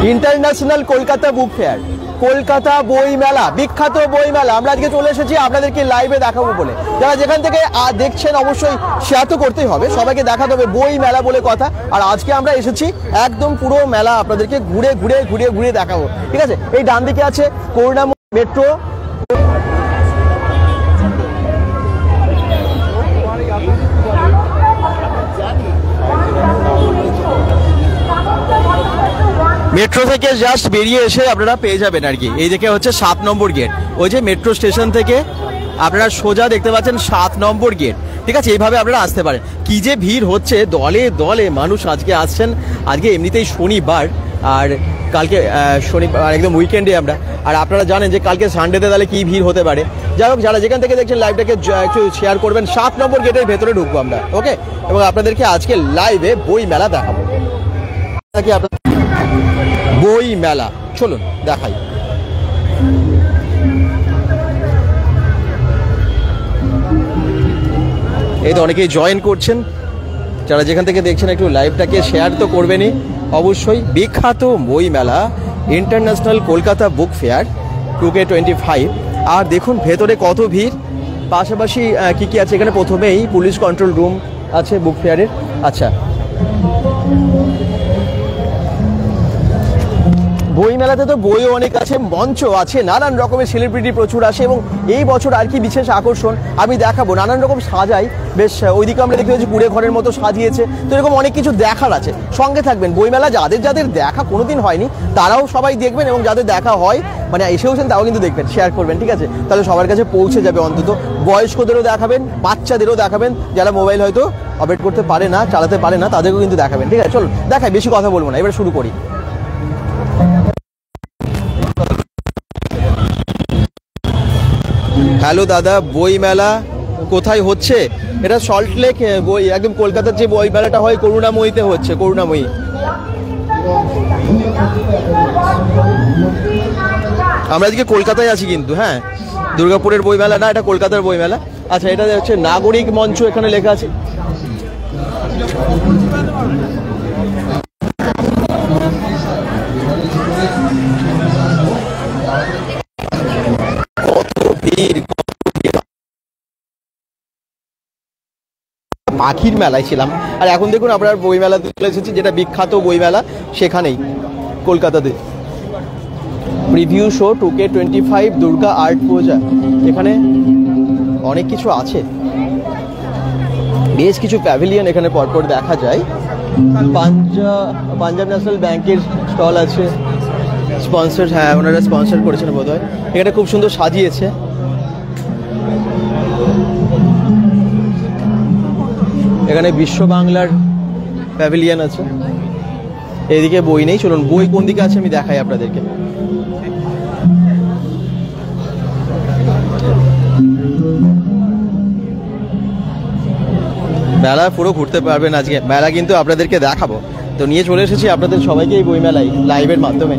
International Kolkata book fair, Kolkata বই মেলা, বিখ্যাত বই মেলা। আমরা আজকে চলে এসেছি আপনাদেরকে লাইভে দেখাবো বলে। যারা যেখান থেকে দেখছেন অবশ্যই শেয়ার তো করতেই হবে, সবাইকে দেখাতে হবে বই মেলা বলে কথা। আর আজকে আমরা এসেছি একদম পুরো মেলা আপনাদেরকে ঘুরে ঘুরে ঘুরে ঘুরে দেখাবো, ঠিক আছে। এই ডান দিকে আছে করুণাময়ী মেট্রো, মেট্রো থেকে জাস্ট বেরিয়ে এসে আপনারা পেয়ে যাবেন আর কি। এই দিকে হচ্ছে 7 নম্বর গেট, ওই যে মেট্রো স্টেশন থেকে আপনারা সোজা দেখতে পাচ্ছেন 7 নম্বর গেট, ঠিক আছে। এইভাবে আপনারা আসতে পারেন। কি যে ভিড় হচ্ছে, দলে দলে মানুষ আজকে আসছেন। আজকে এমনিতেই শনিবার, আর কালকে শনিবার একদম উইকেন্ডে আমরা, আর আপনারা জানেন যে কালকে সানডেতে তাহলে কি ভিড় হতে পারে। যাই হোক, যারা যেখান থেকে দেখছেন লাইভটাকে একটু শেয়ার করবেন। 7 নম্বর গেটের ভেতরে ঢুকবো আমরা, ওকে। এবং আপনাদেরকে আজকে লাইভে বই মেলা দেখাবো। বই মেলা চলুন দেখাই। এই তো অনেকেই জয়েন করছেন। যারা যেখান থেকে দেখছেন একটু লাইভটাকে শেয়ার তো করবেনই অবশ্যই। বিখ্যাত বই মেলা international Kolkata book fair 2K25। আর দেখুন ভেতরে কত ভিড়, পাশাপাশি কি কি আছে এখানে। প্রথমেই পুলিশ কন্ট্রোল রুম আছে বুক ফেয়ারের। আচ্ছা, বই মেলাতে তো বইও অনেক আছে, মঞ্চ আছে, নানান রকমের সেলিব্রিটি প্রচুর আসে। এবং এই বছর আর কি বিশেষ আকর্ষণ আমি দেখাবো, নানান রকম সাজাই বেশ। ওইদিকে আমরা দেখতে পাচ্ছি কুড়ে ঘরের মতো সাজিয়েছে। তো এরকম অনেক কিছু দেখার আছে, সঙ্গে থাকবেন। বই মেলা যাদের যাদের দেখা কোনোদিন হয়নি তারাও সবাই দেখবেন, এবং যাদের দেখা হয় মানে এসেওছেন তাও কিন্তু দেখবেন, শেয়ার করবেন, ঠিক আছে। তাহলে সবার কাছে পৌঁছে যাবে। অন্তত বয়স্কদেরও দেখাবেন, বাচ্চাদেরও দেখাবেন, যারা মোবাইল হয়তো অপারেট করতে পারে না, চালাতে পারে না, তাদেরকেও কিন্তু দেখাবেন, ঠিক আছে। চলুন দেখাই, বেশি কথা বলবো না, এবার শুরু করি। হ্যালো দাদা, বই মেলা কোথায় হচ্ছে? এটা সল্টলেক বই, একদম কলকাতার যে বই মেলাটা হয় করুণাময়ীতে হচ্ছে, করুণাময়ী। আমরা আজকে কলকাতায় আছি কিন্তু, হ্যাঁ, দুর্গাপুরের বই মেলা না, এটা কলকাতার বই মেলা। আচ্ছা, এটা হচ্ছে নাগরিক মঞ্চ, এখানে লেখা আছে। পাখির মেলায় ছিলাম, আর এখন দেখুন আপনার বই মেলাতে চলে এসেছি, যেটা বিখ্যাত বই মেলা, সেখানেই কলকাতাতে। Preview show 2K25 Durga art Puja, এখানে অনেক কিছু আছে, বেশ কিছু প্যাভিলিয়ন এখানে পরপর দেখা যায়। পাঞ্জাব ন্যাশনাল ব্যাংকের স্টল আছে, স্পন্সর, হ্যাঁ ওনারা স্পন্সর করেছেন বোধ হয়। এখানে খুব সুন্দর সাজিয়েছে। এখানে বিশ্ব বাংলার প্যাভিলিয়ন আছে। এদিকে বই নেই, চলুন বই কোন দিকে আছে আমি দেখাই আপনাদেরকে। মেলা পুরো ঘুরতে পারবেন আজকে, মেলা কিন্তু আপনাদেরকে দেখাবো। তো নিয়ে চলে এসেছি আপনাদের সবাইকে এই বই মেলায় লাইভের মাধ্যমে।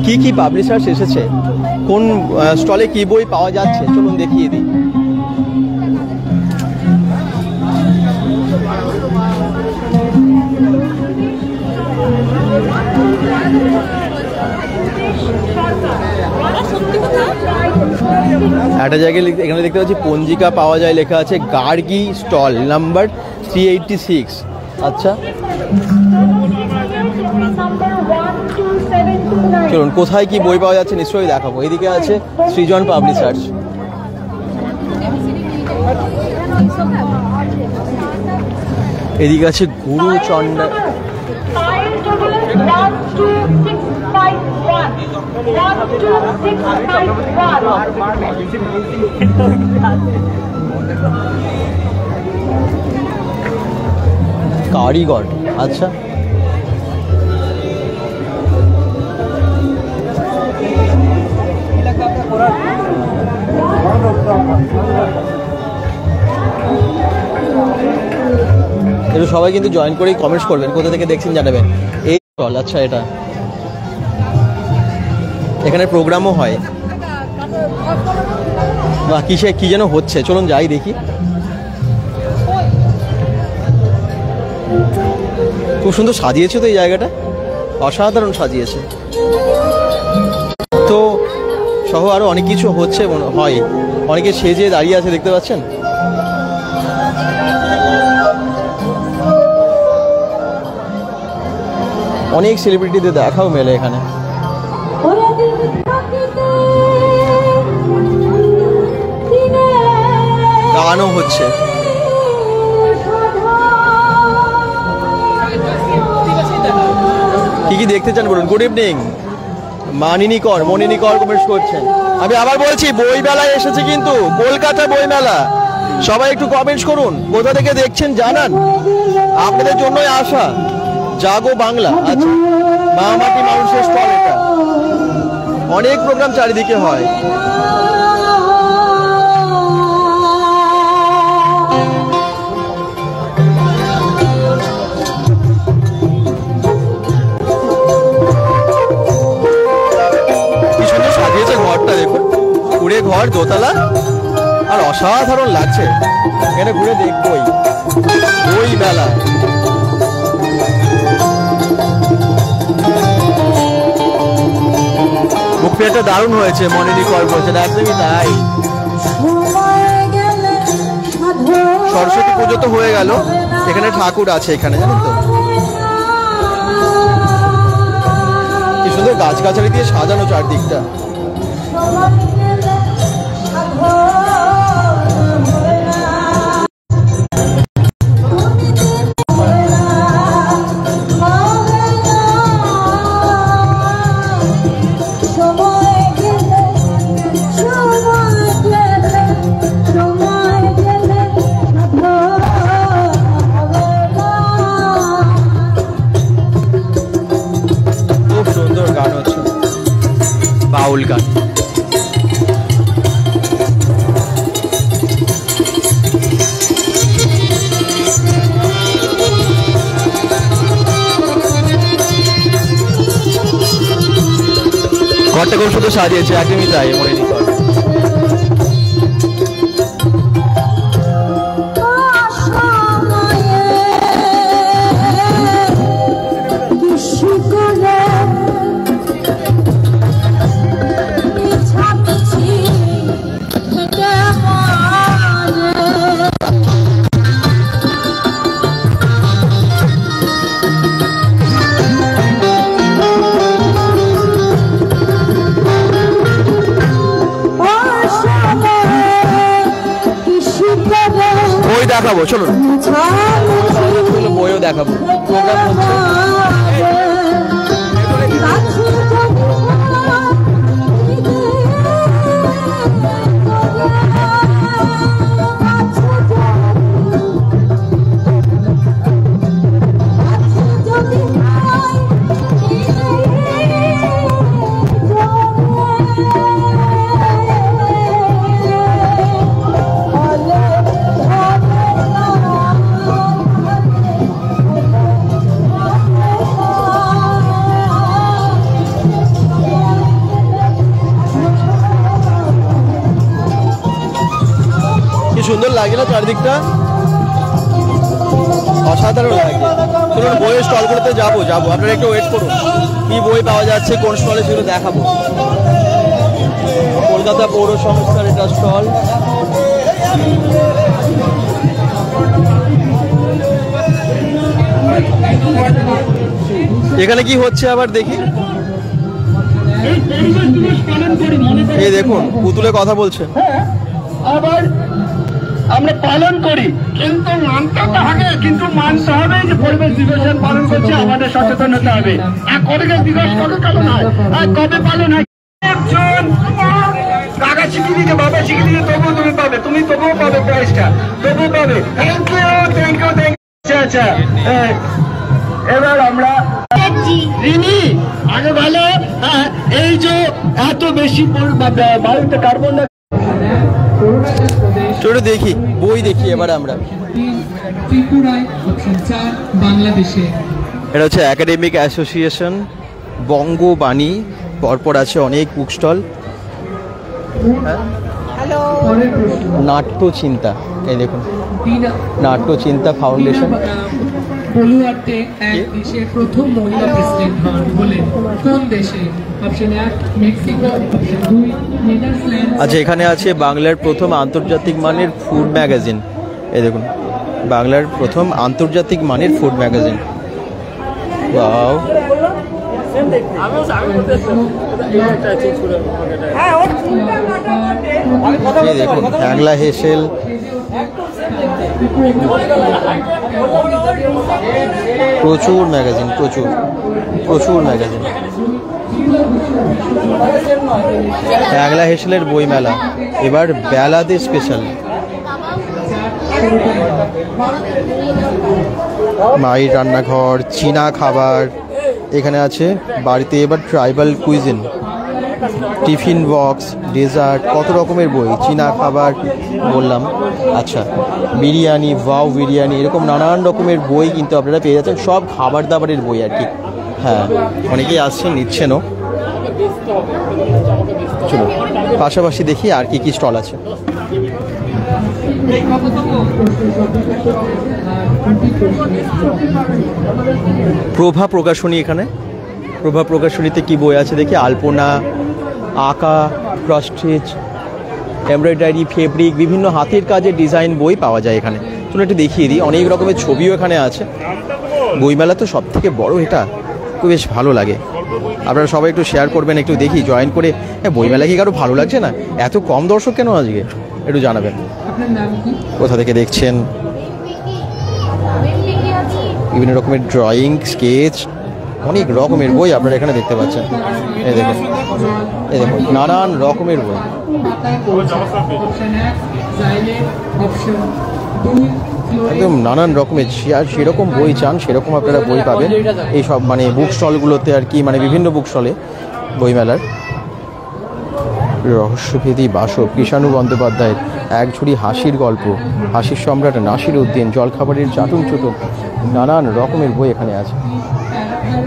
কি কি পাবলিশার্স এসেছে, কোন স্টলে কি বই পাওয়া যাচ্ছে, চলুন দেখিয়ে দিই। একটা জায়গায় এখানে দেখতে পাচ্ছি পঞ্জিকা পাওয়া যায় লেখা আছে, গার্গী স্টল নাম্বার 386। আচ্ছা, চলুন কোথায় কি বই পাওয়া যাচ্ছে নিশ্চয়ই দেখাবো। এদিকে আছে সৃজন পাবলিশার্স, এদিকে আছে গুরুচন্ডা, কারিগর। আচ্ছা, একটু সবাই কিন্তু জয়েন করেই কমেন্টস করবেন, কোথা থেকে দেখছেন জানাবেন। এই চল, আচ্ছা, এটা এখানে প্রোগ্রামও হয়, বা কিসে কি যেন হচ্ছে, চলুন যাই দেখি। খুব সুন্দর সাজিয়েছে তো এই জায়গাটা, অসাধারণ সাজিয়েছে। তো সহ আরো অনেক কিছু হচ্ছে হয়, অনেকে সেজে দাঁড়িয়ে আছে দেখতে পাচ্ছেন। অনেক সেলিব্রিটিদের দেখাও মেলে এখানে। গানও হচ্ছে। কি কি দেখতে চান বলুন। Good evening. মনিনী কর কমেন্টস করছেন। আমি আবার বলছি বই মেলায় এসেছে কিন্তু, কলকাতা বই মেলা। সবাই একটু কমেন্টস করুন, কোথা থেকে দেখছেন জানান, আপনাদের জন্যই আসা। জাগো বাংলা। আচ্ছা, মা মাটি মানুষের স্টল। এটা অনেক প্রোগ্রাম চারিদিকে হয়। ঘরটা দেখুন, কুড়ে ঘর, দোতলা, আর অসাধারণ লাগছে। এখানে ঘুরে দেখবই বই মেলা। মুখটা দারুণ হয়েছে, মনিনী কর বলছেন। একদমই তাই। সরস্বতী পুজো তো হয়ে গেল, এখানে ঠাকুর আছে এখানে, জানেন তো। কি সুন্দর গাছগাছালি দিয়ে সাজানো চারদিকটা। খুব সুন্দর গান হচ্ছে, বাউল গান। ঘরটা খুব সুন্দর সাজিয়েছে, একদমই তাই। মনিনী কর। দেখাবো, চলুন বইও দেখাবো। প্রোগ্রাম হচ্ছে। সুন্দর লাগে না চারদিকটা, অসাধারণ লাগে। চলুন বইয়ের স্টলগুলোতে যাবো। আপনারা একটু ওয়েট করুন, কি বই পাওয়া যাচ্ছে, কোন স্টলে সেগুলো দেখাবো। কলকাতা পৌর সংস্থার এটা স্টল। এখানে কি হচ্ছে আবার দেখি। এই দেখুন পুতুলে কথা বলছে। আবার আমরা পালন করি, কিন্তু মানতে তো হবে, কিন্তু মানতে হবে যে পরিবেশ দিবস পালন করছে, আমাদের সচেতন হতে হবে। আর পরিবেশ দিবস কবে পালন হয়, আর কবে পালন হয়। কাকা শিখিয়ে দিকে, বাবা শিখিয়ে দিকে, তবুও তুমি পাবে, তুমি তবুও পাবে প্রাইজটা, তবুও পাবে। Thank you. আচ্ছা, এবার আমরা রিনি আগে ভালো। এই যে এত বেশি বায়ুতে কার্বন ছোট দেখি বই দেখি এবার আমরা। ত্রিপুরায় অপশন 4 বাংলাদেশে। এটা হচ্ছে একাডেমিক অ্যাসোসিয়েশন বঙ্গবাণী। পরপর আছে অনেক বুক স্টল। নাট্য চিন্তা, এই দেখুন নাট্য চিন্তা ফাউন্ডেশন। বলুয়ার্তে এক দেশের প্রথম মহিলা প্রেসিডেন্ট হন বলেন কোন দেশে? Option 1 Mexico, option 2 Netherlands. আচ্ছা, এখানে আছে বাংলার প্রথম আন্তর্জাতিক মানের ফুড ম্যাগাজিন। এই দেখুন, বাংলার প্রথম আন্তর্জাতিক মানের ফুড ম্যাগাজিন। ওয়াও, এই দেখুন হ্যাংলা হেসেল, প্রচুর ম্যাগাজিন, প্রচুর ম্যাগাজিন। হ্যাংলা হেসেলের বইমেলা, এবার বেলাতে স্পেশাল। মায়ের রান্নাঘর, চীনা খাবার, এখানে আছে বাড়িতে এবার tribal cuisine, tiffin box, dessert, কত রকমের বই, চীনা খাবার বললাম। আচ্ছা, বিরিয়ানি, ভাও বিরিয়ানি, এরকম নানান রকমের বই কিন্তু আপনারা পেয়ে যাচ্ছেন, সব খাবার দাবারের বই আর কি। হ্যাঁ, অনেকেই আসছেন, নিচ্ছেনও। চলো পাশাপাশি দেখি আর কি কি স্টল আছে। প্রভা প্রকাশনী, এখানে প্রভা প্রকাশনীতে কি বই আছে দেখি। আলপনা, আঁকা, ক্রস স্টিচ, এমব্রয়ডারি, ফেব্রিক, বিভিন্ন হাতের কাজের ডিজাইন বই পাওয়া যায় এখানে। চলো একটু দেখিয়ে দিই, অনেক রকমের ছবিও এখানে আছে। বইমেলা তো সব থেকে বড়, এটা খুব বেশ ভালো লাগে। আপনারা সবাই একটু শেয়ার করবেন, একটু দেখি জয়েন করে। হ্যাঁ, বইমেলা কি কারো ভালো লাগছে না? এত কম দর্শক কেন আজকে, একটু জানাবেন। কোথা থেকে দেখছেন? বিভিন্ন রকমের ড্রয়িং, স্কেচ, অনেক রকমের বই আপনারা এখানে দেখতে পাচ্ছেন। এই দেখুন, এই দেখুন নানান রকমের বই। একদম নানান রকমের, সেরকম বই চান সেরকম আপনারা বই পাবেন এই সব মানে বুক স্টলগুলোতে আর কি, মানে বিভিন্ন বুক স্টলে বইমেলার। রহস্যভেদী বাসব, কৃষাণু বন্দ্যোপাধ্যায়ের এক ঝুড়ি হাসির গল্প, হাসির সম্রাট নাসির উদ্দিন, জলখাবারের চাটুম চুটুম, নানান রকমের বই এখানে আছে।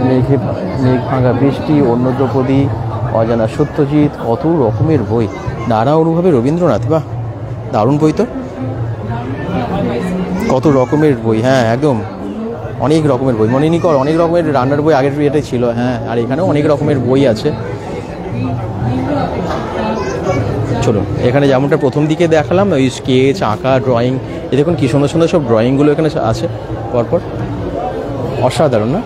মেঘ ভাঙা বৃষ্টি, অন্য দ্রৌপদী, অজানা সত্যজিৎ, কত রকমের বই। নানা অনুভবে রবীন্দ্রনাথ, বাহ দারুণ বই তো, কত রকমের বই। হ্যাঁ একদম অনেক রকমের বই। মনিকর অনেক রকমের রান্নার বই আগের এটাই ছিল। হ্যাঁ, আর এখানেও অনেক রকমের বই আছে। চলো, এখানে যেমনটা প্রথম দিকে দেখালাম, ওই স্কেচ, আঁকা, ড্রয়িং, এ দেখুন কি সুন্দর সুন্দর সব ড্রয়িংগুলো এখানে আছে পরপর, অসাধারণ না?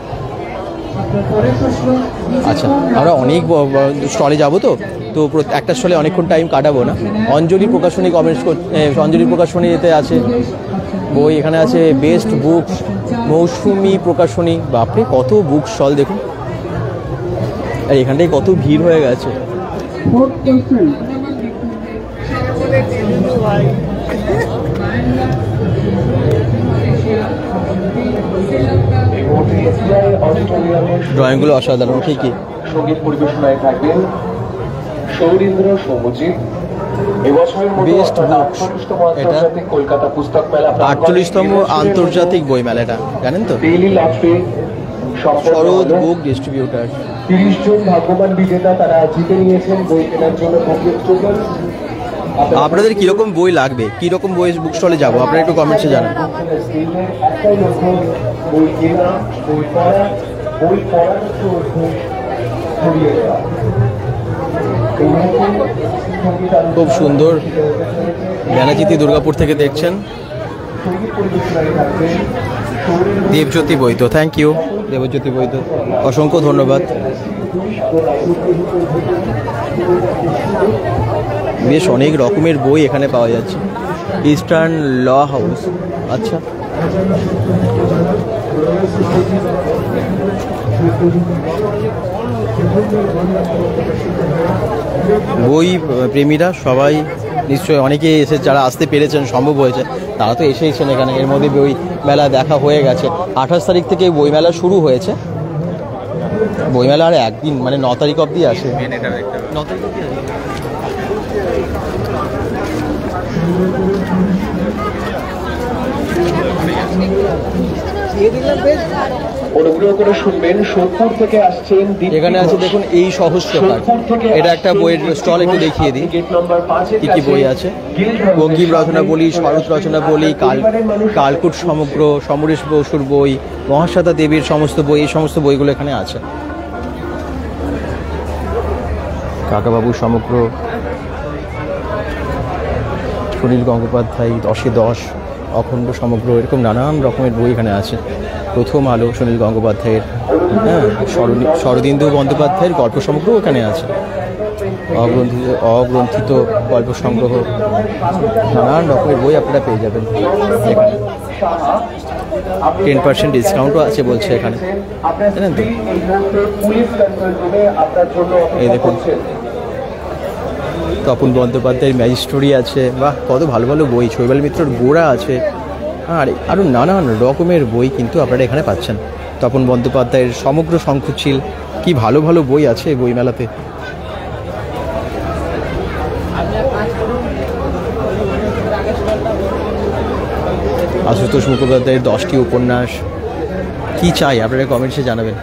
আচ্ছা, আমরা অনেক স্টলে যাবো তো একটা স্টলে অনেকক্ষণ টাইম কাটাবো না। অঞ্জলি প্রকাশনী কমেন্টস, অঞ্জলি প্রকাশনীতে আছে বই, এখানে আছে বেস্ট বুক, মৌসুমি প্রকাশনী, বাপরে কত বুক স্টল দেখুন। আর এখানটায় কত ভিড় হয়ে গেছে। ড্রয়িংগুলো অসাধারণ। ঠিকই, সঙ্গীত পরিবেশনায় থাকবেন সৌরীন্দ্র সৌমজিৎ। বেস্ট বুকস, এটা 48তম আন্তর্জাতিক বইমেলা, এটা জানেন তো? শরৎ বুক ডিস্ট্রিবিউটার। 30 জন ভাগ্যবান বিজেতা তারা জিতে নিয়েছেন বই কেনার জন্য। আপনাদের কিরকম বই লাগবে, কিরকম বই বুক স্টলে যাবো, আপনারা একটু কমেন্টসে জানান। একটাই লক্ষ্য, বই কেনা, বই পড়া, বই পড়ার ছড়িয়ে দেওয়া। খুব সুন্দর। জ্ঞানাচিতি দুর্গাপুর থেকে দেখছেন। দেবজ্যোতি বৈদ্য, থ্যাংক ইউ দেবজ্যোতি বৈদ্য, অসংখ্য ধন্যবাদ। বেশ অনেক রকমের বই এখানে পাওয়া যাচ্ছে। ইস্টার্ন ল হাউস, আচ্ছা বই প্রেমীরা সবাই নিশ্চয়ই অনেকে এসে, যারা আসতে পেরেছেন, সম্ভব হয়েছে, তারা তো এসেইছেন এখানে। এর মধ্যে বই মেলা দেখা হয়ে গেছে। 28 তারিখ থেকে বই মেলা শুরু হয়েছে। বইমেলা আর একদিন, মানে 9 তারিখ অবধি আছে। 9 তারিখ অবধি আছে। অনুগ্রহ করে শুনবেন, সোদপুর থেকে আসছেন দীপ্তি এখানে আছে ঘোষ। দেখুন এই সহস্রকার, সোদপুর থেকে এটা একটা আসছেন বইয়ের দীপ্তি স্টল, একটু ঘোষ। দেখিয়ে দিই গেট নম্বর 5 কি কি বই আছে। বঙ্কিম রচনাবলী, শরৎ রচনাবলী, কালকুট সমগ্র, সমরেশ বসুর বই, মহাশ্বেতা দেবীর সমস্ত বই, এই সমস্ত বইগুলো এখানে আছে। কাকাবাবুর সমগ্র, সুনীল গঙ্গোপাধ্যায় 10-10, অখণ্ড সমগ্র, এরকম নানান রকমের বই এখানে আছে। প্রথম আলো সুনীল গঙ্গোপাধ্যায়ের, হ্যাঁ, শরদিন্দু বন্দ্যোপাধ্যায়ের গল্প সংগ্রহ এখানে আছে। অগ্রন্থিত গল্প সংগ্রহ, নানান রকমের বই আপনারা পেয়ে যাবেন এখানে। 10% ডিসকাউন্টও আছে বলছে এখানে, জানেন তো। এই দেখুন তপন বন্দ্যোপাধ্যায়ের ম্যাজিস্ট্রি আছে, বাহ কত ভালো ভালো বই। শৈবাল মিত্রর গোড়া আছে, আর আরও নানান রকমের বই কিন্তু আপনারা এখানে পাচ্ছেন। তপন বন্দ্যোপাধ্যায়ের সমগ্র শঙ্খচিল, কি ভালো ভালো বই আছে বইমেলাতে। আশুতোষ মুখোপাধ্যায়ের 10টি উপন্যাস, কি চাই আপনারা কমেন্টসে জানাবেন।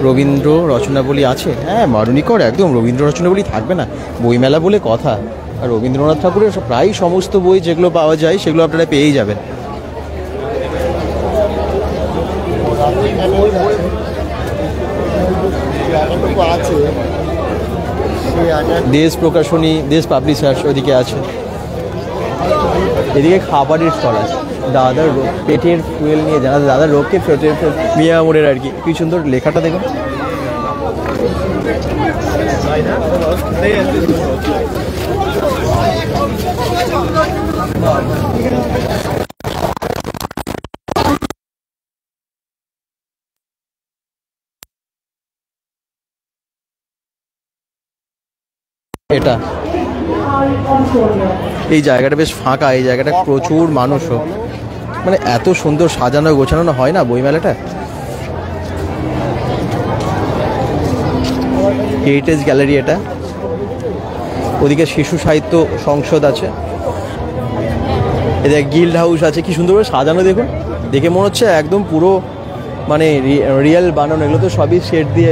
রবীন্দ্র রচনাবলী আছে, হ্যাঁ মারুনিকর, একদম রবীন্দ্র রচনাবলী থাকবে না বইমেলা বলে কথা। আর রবীন্দ্রনাথ ঠাকুরের প্রায় সমস্ত বই যেগুলো পাওয়া যায় সেগুলো আপনারা পেয়েই যাবেন। দেশ প্রকাশনী, দেশ পাবলিশার্স ওদিকে আছে। এদিকে খাবারের স্টল আছে, দাদার পেটের ফুয়েল নিয়ে জানা, দাদার রোগকে পেটের মিয়া মোড়ের আর কি। কি সুন্দর লেখাটা দেখুন। এটা এই জায়গাটা বেশ ফাঁকা, এই জায়গাটা প্রচুর মানুষও, মানে এত সুন্দর সাজানো গোছানো হয় না বইমেলাটা। হেরিটেজ গ্যালারি এটা, ওদিকে শিশু সাহিত্য সংসদ আছে, এদিকে গিল্ড হাউস আছে। কি সুন্দর করে সাজানো দেখুন, দেখে মনে হচ্ছে একদম পুরো মানে রিয়েল বানানো। এগুলো তো সবই সেট দিয়ে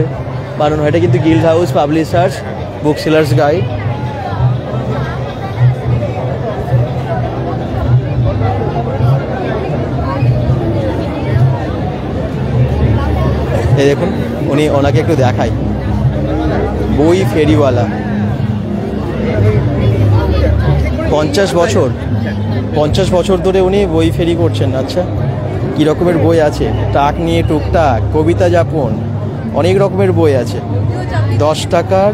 বানানো। এটা কিন্তু guild house publishers, book sellers guide. এই দেখুন ওনাকে একটু দেখাই, বই ফেরিওয়ালা। 50 বছর ধরে উনি বই ফেরি করছেন। আচ্ছা, কী রকমের বই আছে? টাক নিয়ে টুকটাক, কবিতা যাপন, অনেক রকমের বই আছে। 10 টাকার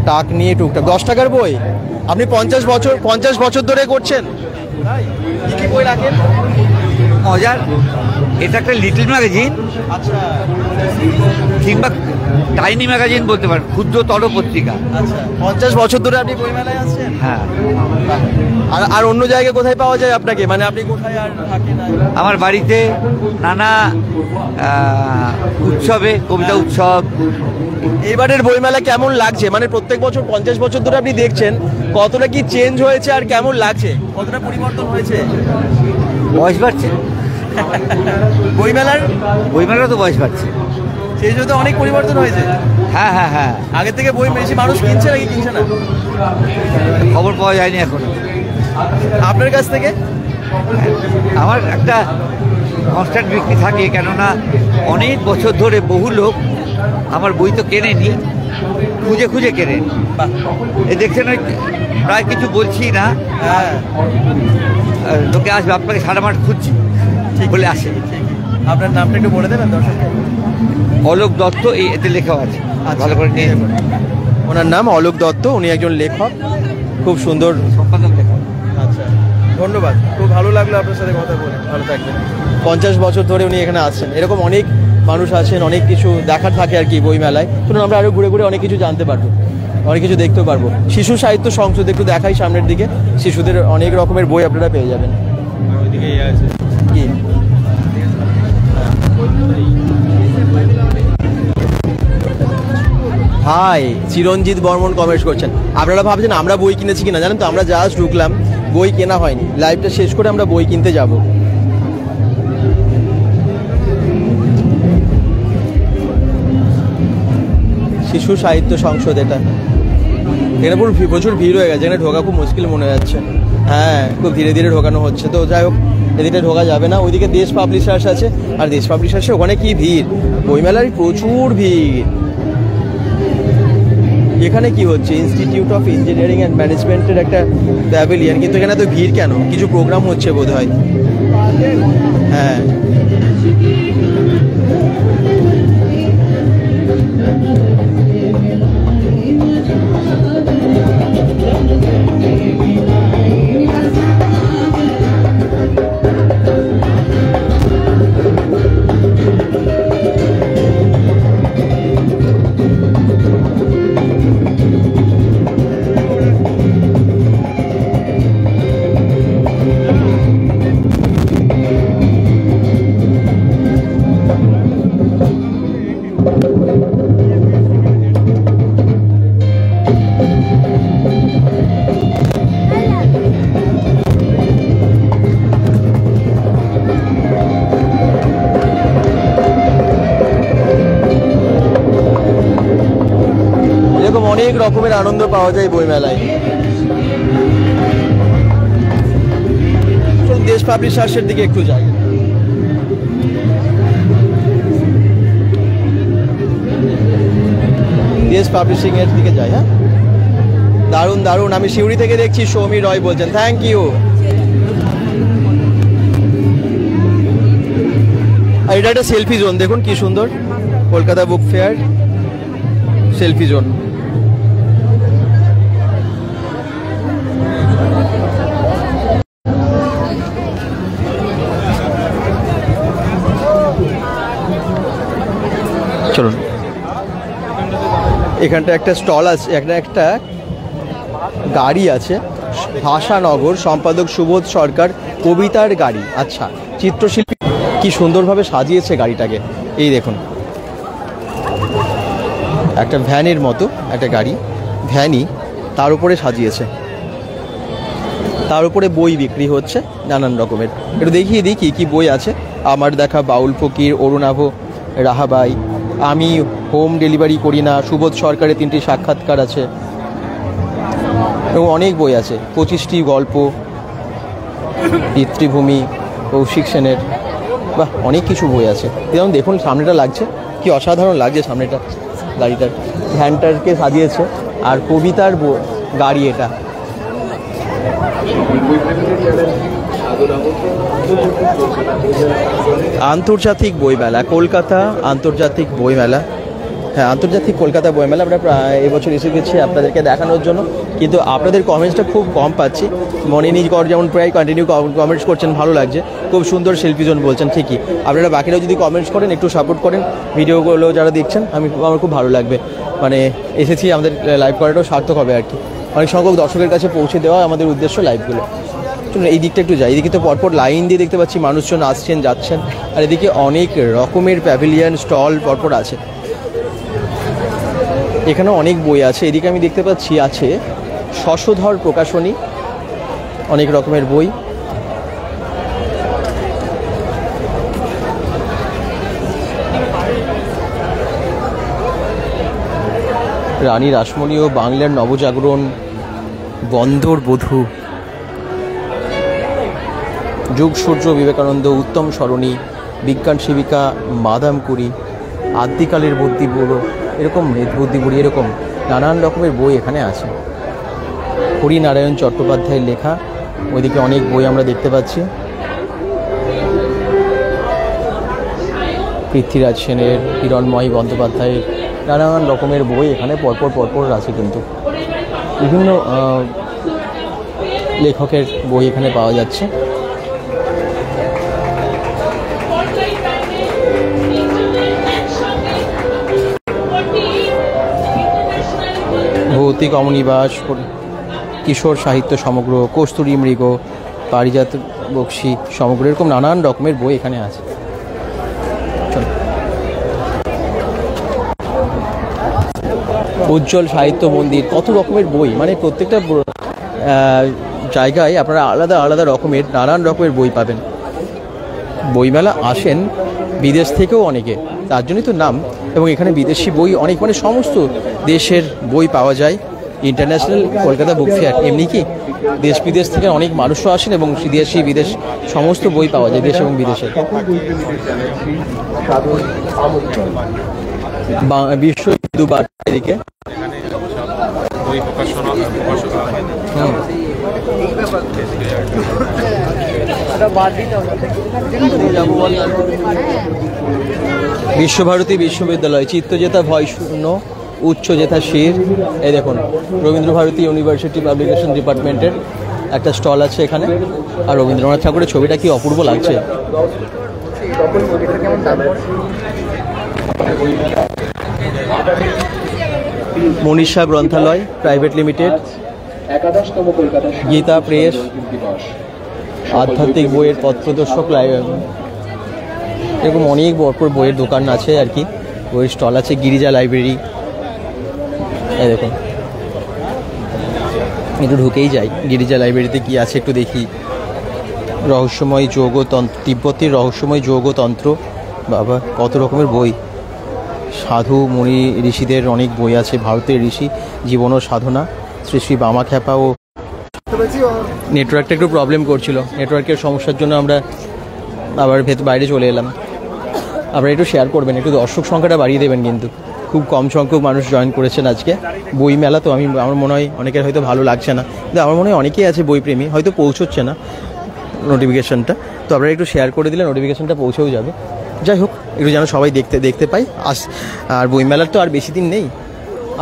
টাক নিয়ে টুকটাক, 10 টাকার বই আপনি 50 বছর ধরে করছেন। কি কি বই রাখেন? মজার, এটা একটা লিটল ম্যাগাজিন, আচ্ছা কিংবা টাইনি ম্যাগাজিন বলতে পারেন, ক্ষুদ্রতর পত্রিকা। আচ্ছা, 50 বছর ধরে আপনি বইমেলায় আসছেন? হ্যাঁ। আর অন্য জায়গায় কোথায় পাওয়া যায় আপনাকে, মানে আপনি কোথায় আর থাকেন? আমার বাড়িতে নানা উৎসবে, কবিতা উৎসব। এইবারের বইমেলা কেমন লাগছে? মানে প্রত্যেক বছর 50 বছর ধরে আপনি দেখছেন, কতটা কি চেঞ্জ হয়েছে আর কেমন লাগছে, কতটা পরিবর্তন হয়েছে? বয়স বাড়ছে, বইমেলারও তো বয়স বাড়ছে, সেই জন্য অনেক পরিবর্তন হয়েছে। হ্যাঁ হ্যাঁ হ্যাঁ। আগের থেকে বই বেশি মানুষ কিনছে নাকি কিনছে না খবর পাওয়া যায়নি এখন। আপনার কাছ থেকে? আমার একটা কনস্ট্যান্ট বিক্রি থাকে, কেননা অনেক বছর ধরে বহু লোক আমার বই তো কেনেনি, খুঁজে খুঁজে কেনেন। এ দেখছেন প্রায় কিছু বলছি না, হ্যাঁ, লোকে আসবে, আপনাকে সারা মাস খুঁজছি বলে আসে। আপনার নামটা একটু বলে দেবেন দর্শককে? অলোক দত্ত, এতে লেখা আছে, ভালো করে নিয়ে। ওনার নাম অলোক দত্ত, উনি একজন লেখক, খুব সুন্দর সম্পাদক লেখা। আচ্ছা, ধন্যবাদ, খুব ভালো লাগলো আপনার সাথে কথা বলে। ভালো থাকবেন। 50 বছর ধরে উনি এখানে আসছেন। এরকম অনেক মানুষ আছেন, অনেক কিছু দেখার থাকে আর কি বই মেলায়। শুনুন, আমরা আরও ঘুরে ঘুরে অনেক কিছু জানতে পারবো, অনেক কিছু দেখতেও পারবো। শিশু সাহিত্য সংসদ একটু দেখাই সামনের দিকে, শিশুদের অনেক রকমের বই আপনারা পেয়ে যাবেন। কি হাই, চিরঞ্জিত বর্মন কমেন্ট করছেন। আপনারা ভাবছেন আমরা বই কিনেছি কিনা, জানেন তো আমরা জাস্ট ঢুকলাম, বই কেনা হয়নি। লাইভটা শেষ করে আমরা বই কিনতে যাব। শিশু সাহিত্য সংসদ এটা। এখানে প্রচুর ভিড় হয়ে গেছে, এখানে ঢোকা খুব মুশকিল মনে যাচ্ছে। হ্যাঁ, খুব ধীরে ধীরে ঢোকানো হচ্ছে। তো যাই হোক, এদিকে ঢোকা যাবে না। ওইদিকে দেশ পাবলিশার্স আছে, আর দেশ পাবলিশার্সে ওখানে কি ভিড়, বইমেলার প্রচুর ভিড়। এখানে কি হচ্ছে, ইনস্টিটিউট অফ ইঞ্জিনিয়ারিং অ্যান্ড ম্যানেজমেন্টের একটা প্যাভিলিয়ন, কিন্তু এখানে তো ভিড় কেন, কিছু প্রোগ্রাম হচ্ছে বোধ হয়। হ্যাঁ, এরকম অনেক রকমের আনন্দ পাওয়া যায় বইমেলায়। দেশ পাবলিশার্সের দিকে একটু যাই। দেশ পাবলিশিং এর দিকে যাই। হ্যাঁ, দারুণ দারুণ। আমি সিউড়ি থেকে দেখছি, সৌমি রয় বলছেন, থ্যাংক ইউ। আর এটা একটা সেলফি জোন, দেখুন কি সুন্দর, Kolkata book fair selfie zone. চলুন, এখানটা একটা স্টল আছে, একটা গাড়ি আছে, ভাষানগর, সম্পাদক সুবোধ সরকার, কবিতার গাড়ি। আচ্ছা, চিত্রশিল্পী কি সুন্দরভাবে সাজিয়েছে গাড়িটাকে। এই দেখুন, একটা ভ্যানের মতো একটা গাড়ি, ভ্যানই তার উপরে সাজিয়েছে, তার উপরে বই বিক্রি হচ্ছে নানান রকমের। একটু দেখিয়ে দিই কি বই আছে। আমার দেখা বাউল ফকির, অরুণাভ রাহাবাই, আমি হোম ডেলিভারি করি না, সুবোধ সরকারের 3টি সাক্ষাৎকার আছে এবং অনেক বই আছে, 25টি গল্প, পিতৃভূমি, কৌশিক সেনের, বাহ, অনেক কিছু বই আছে। যেমন দেখুন সামনেটা লাগছে, কি অসাধারণ লাগছে সামনেটা, গাড়িটার ভ্যানটাকে সাজিয়েছে। আর কবিতার গাড়ি এটা। আন্তর্জাতিক বইমেলা, কলকাতা আন্তর্জাতিক বইমেলা। হ্যাঁ, আন্তর্জাতিক কলকাতা বইমেলা আমরা এবছর এসে গেছি আপনাদেরকে দেখানোর জন্য, কিন্তু আপনাদের কমেন্টসটা খুব কম পাচ্ছি। মনিনীগড় যেমন প্রায় কন্টিনিউ কমেন্টস করছেন, ভালো লাগছে, খুব সুন্দর সেলফি জোন বলছেন। ঠিকই, আপনারা বাকিরাও যদি কমেন্টস করেন, একটু সাপোর্ট করেন ভিডিওগুলো যারা দেখছেন, আমার খুব ভালো লাগবে। মানে এসেছি, আমাদের লাইভ করাটাও সার্থক হবে আর কি। অনেক সংখ্যক দর্শকের কাছে পৌঁছে দেওয়া আমাদের উদ্দেশ্য লাইভগুলো। চলুন এই দিকটা একটু যাই। এদিকে তো পরপর লাইন দিয়ে দেখতে পাচ্ছি মানুষজন আসছেন যাচ্ছেন, আর এদিকে অনেক রকমের প্যাভিলিয়ন স্টল পরপর আছে। এখানেও অনেক বই আছে। এদিকে আমি দেখতে পাচ্ছি আছে শশধর প্রকাশনী, অনেক রকমের বই। রানী রাসমণি ও বাংলার নবজাগরণ, বন্দর বধূ, যুগ সূর্য বিবেকানন্দ, উত্তম সরণী, বিজ্ঞান সেবিকা মাদাম কুরি, আদ্যিকালের বুদ্ধি বুড়ো, এরকম বুদ্ধি বুড়ি, এরকম নানান রকমের বই এখানে আছে। হরিনারায়ণ চট্টোপাধ্যায়ের লেখা, ওইদিকে অনেক বই আমরা দেখতে পাচ্ছি। পৃথ্বীরাজ সেনের, হিরণময় বন্দ্যোপাধ্যায়ের নানান রকমের বই এখানে পরপর আছে। কিন্তু বিভিন্ন লেখকের বই এখানে পাওয়া যাচ্ছে। ভৌতিক অমনিবাস, কিশোর সাহিত্য সমগ্র, কস্তুরী মৃগ, পারিজাত বক্সী সমগ্র, এরকম নানান রকমের বই এখানে আছে। উজ্জ্বল সাহিত্য মন্দির, কত রকমের বই, মানে প্রত্যেকটা জায়গায় আপনারা আলাদা আলাদা রকমের নানান রকমের বই পাবেন। বইমেলা আসেন বিদেশ থেকেও অনেকে, তার জন্যই তো নাম। এবং এখানে বিদেশি বই অনেক, মানে সমস্ত দেশের বই পাওয়া যায়। ইন্টারন্যাশনাল কলকাতা বুক ফেয়ার, এমনি কি দেশ বিদেশ থেকে অনেক মানুষও আসেন এবং দেশি বিদেশ সমস্ত বই পাওয়া যায় দেশ এবং বিদেশে। বিশ্ব হিন্দু বার্তা এদিকে বিশ্বভারতী বিশ্ববিদ্যালয়, চিত্তজেতা ভয় শূন্য, উচ্চ জেতা শির। এই দেখুন রবীন্দ্রভারতী ইউনিভার্সিটি পাবলিকেশন ডিপার্টমেন্টের একটা স্টল আছে এখানে। আর রবীন্দ্রনাথ ঠাকুরের ছবিটা কি অপূর্ব লাগছে। Manisha Granthalaya private limited, Gita press, আধ্যাত্মিক বইয়ের পথ প্রদর্শক, এরকম অনেক বড় বইয়ের দোকান আছে আর কি, বইয়ের স্টল আছে। গিরিজা লাইব্রেরি, এই দেখুন একটু ঢুকেই যাই গিরিজা লাইব্রেরিতে কি আছে একটু দেখি। রহস্যময় যৌগতন্ত্র, তিব্বতের রহস্যময় যৌগতন্ত্র, বাবা কত রকমের বই। সাধু মুনি ঋষিদের অনেক বই আছে। ভারতের ঋষি জীবন ও সাধনা, শ্রী শ্রী বামাখ্যাপা। ও নেটওয়ার্কটা একটু প্রবলেম করছিল, নেটওয়ার্কের সমস্যার জন্য আমরা আবার বাইরে চলে এলাম। আপনারা একটু শেয়ার করবেন, একটু দর্শক সংখ্যাটা বাড়িয়ে দেবেন, কিন্তু খুব কম সংখ্যক মানুষ জয়েন করেছেন আজকে। বই মেলা তো আমার মনে হয় অনেকের হয়তো ভালো লাগছে না, কিন্তু আমার মনে হয় অনেকেই আছে বইপ্রেমী, হয়তো পৌঁছচ্ছে না নোটিফিকেশানটা। তো আপনারা একটু শেয়ার করে দিলে নোটিফিকেশানটা পৌঁছেও যাবে। যাই হোক, একটু যেন সবাই দেখতে পাই। আর বইমেলার তো আর বেশি দিন নেই,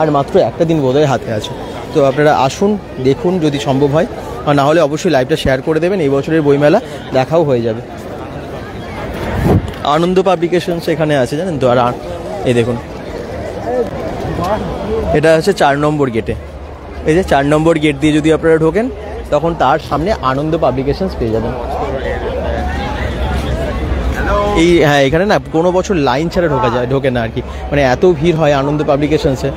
আর মাত্র একটা দিন বোধহয় হাতে আছে। তো আপনারা আসুন, দেখুন যদি সম্ভব হয়, আর না হলে অবশ্যই লাইভটা শেয়ার করে দেবেন। এই বছরের বইমেলা দেখাও হয়ে যাবে। আনন্দ পাবলিকেশনস এখানে আছে জানেন তো। আর এই দেখুন এটা হচ্ছে 4 নম্বর গেটে। এই যে 4 নম্বর গেট দিয়ে যদি আপনারা ঢোকেন, তখন তার সামনে আনন্দ পাবলিকেশনস পেয়ে যাবেন। এই হ্যাঁ, এখানে না কোনো বছর লাইন ছাড়া ঢোকে না আর কি, মানে এত ভিড় হয় আনন্দ পাবলিকেশনসে।